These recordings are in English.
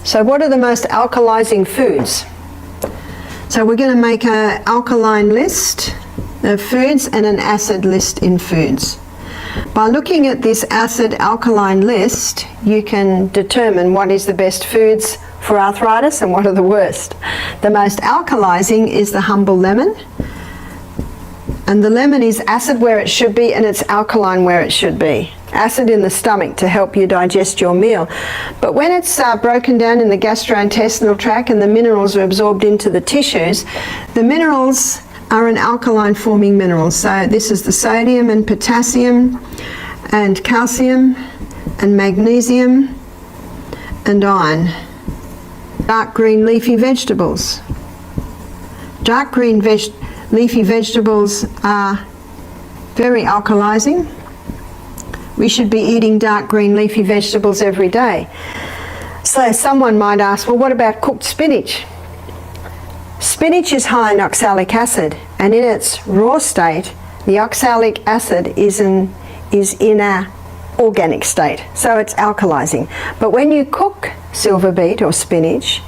So what are the most alkalizing foods? So we're going to make an alkaline list of foods and an acid list in foods. By looking at this acid alkaline list, you can determine what is the best foods for arthritis and what are the worst. The most alkalizing is the humble lemon. And the lemon is acid where it should be and it's alkaline where it should be. Acid in the stomach to help you digest your meal. But when it's broken down in the gastrointestinal tract and the minerals are absorbed into the tissues, the minerals are an alkaline forming mineral. So this is the sodium and potassium and calcium and magnesium and iron. Dark green leafy vegetables. Dark green leafy vegetables are very alkalizing. We should be eating dark green leafy vegetables every day. So someone might ask, well, what about cooked spinach? Spinach is high in oxalic acid, and in its raw state, the oxalic acid is in an organic state, so it's alkalizing. But when you cook silver beet or spinach,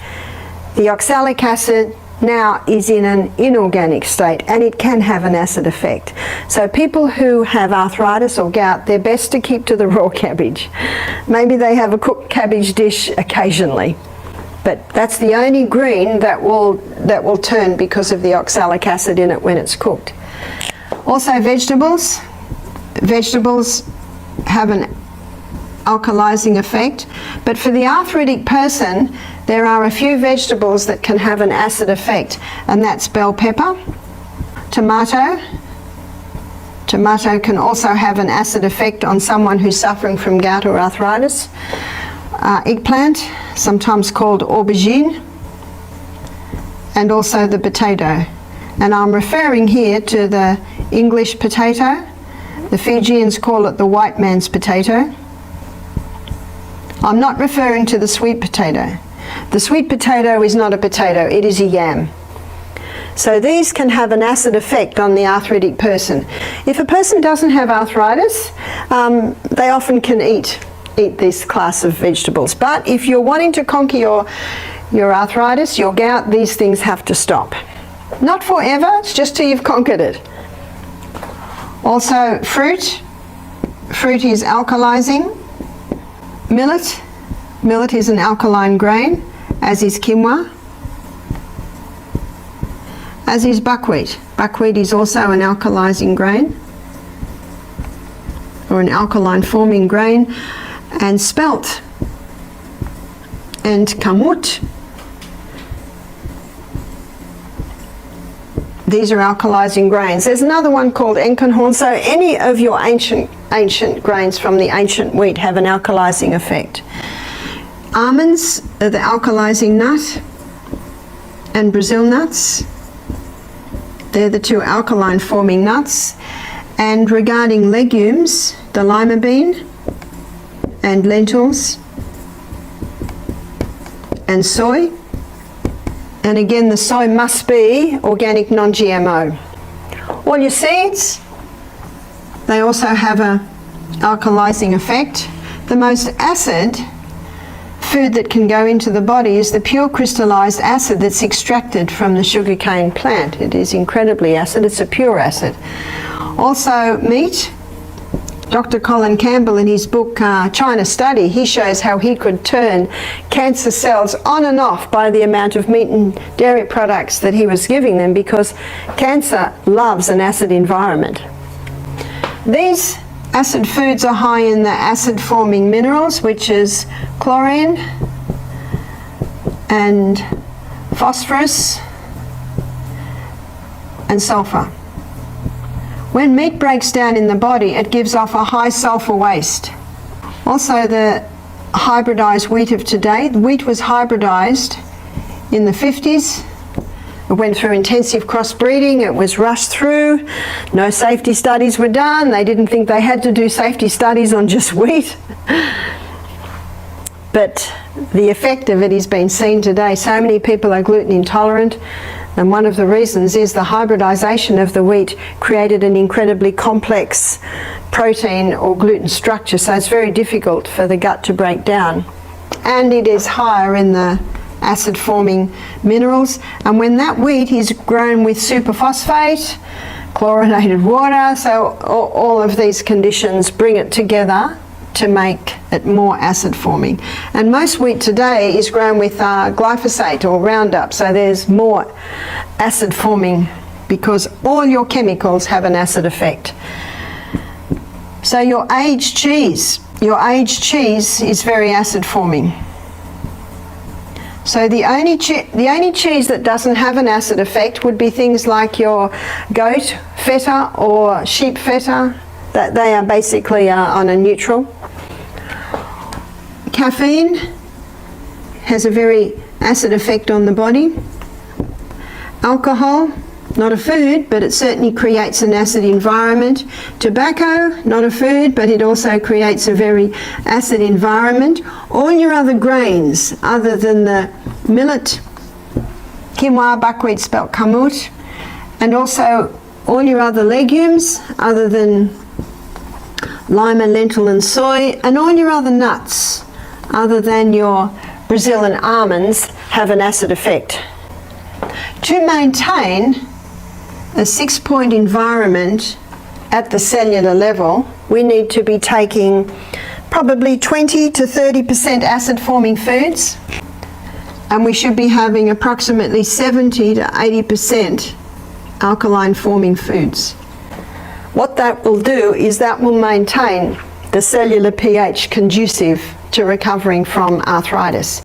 the oxalic acid now is in an inorganic state and it can have an acid effect. So people who have arthritis or gout, they're best to keep to the raw cabbage. Maybe they have a cooked cabbage dish occasionally, but that's the only green that will turn because of the oxalic acid in it when it's cooked. Also vegetables have an alkalizing effect, but for the arthritic person there are a few vegetables that can have an acid effect, and that's bell pepper, tomato. Tomato can also have an acid effect on someone who's suffering from gout or arthritis. Eggplant, sometimes called aubergine, and also the potato. And I'm referring here to the English potato. The Fijians call it the white man's potato. I'm not referring to the sweet potato. The sweet potato is not a potato, it is a yam. So these can have an acid effect on the arthritic person. If a person doesn't have arthritis, they often can eat this class of vegetables. But if you're wanting to conquer your arthritis, your gout, these things have to stop. Not forever, it's just till you've conquered it. Also fruit. Fruit is alkalizing. Millet is an alkaline grain, as is quinoa, as is buckwheat. Buckwheat is also an alkalizing grain, or an alkaline forming grain, and spelt and kamut. These are alkalizing grains. There's another one called enkenhorn. So any of your ancient grains from the ancient wheat have an alkalizing effect. Almonds are the alkalizing nut, and Brazil nuts. They're the two alkaline forming nuts. And regarding legumes, the lima bean and lentils and soy. And again, the soy must be organic, non-GMO. All your seeds, they also have an alkalizing effect. The most acid food that can go into the body is the pure crystallized acid that's extracted from the sugarcane plant. It is incredibly acid, it's a pure acid. Also meat. Dr. Colin Campbell, in his book China Study, he shows how he could turn cancer cells on and off by the amount of meat and dairy products that he was giving them, because cancer loves an acid environment. These acid foods are high in the acid forming minerals, which is chlorine and phosphorus and sulfur. When meat breaks down in the body, it gives off a high sulfur waste. Also, the hybridized wheat of today, the wheat was hybridized in the 50s. It went through intensive crossbreeding, it was rushed through, no safety studies were done, they didn't think they had to do safety studies on just wheat. But the effect of it is being seen today. So many people are gluten intolerant, and one of the reasons is the hybridization of the wheat created an incredibly complex protein or gluten structure, so it's very difficult for the gut to break down. and it is higher in the acid forming minerals. And when that wheat is grown with superphosphate, chlorinated water, so all of these conditions bring it together to make it more acid forming. And most wheat today is grown with glyphosate or Roundup, so there's more acid forming because all your chemicals have an acid effect. So your aged cheese is very acid forming. So the only cheese that doesn't have an acid effect would be things like your goat feta or sheep feta, that they are basically on a neutral. Caffeine has a very acid effect on the body. Alcohol, not a food, but it certainly creates an acid environment. Tobacco, not a food, but it also creates a very acid environment. All your other grains, other than the millet, quinoa, buckwheat, spelt, kamut, and also all your other legumes, other than lima, lentil and soy, and all your other nuts, other than your Brazilian almonds, have an acid effect. To maintain a 6-point environment at the cellular level, we need to be taking probably 20 to 30% acid forming foods, and we should be having approximately 70 to 80% alkaline forming foods. What that will do is that will maintain the cellular pH conducive to recovering from arthritis.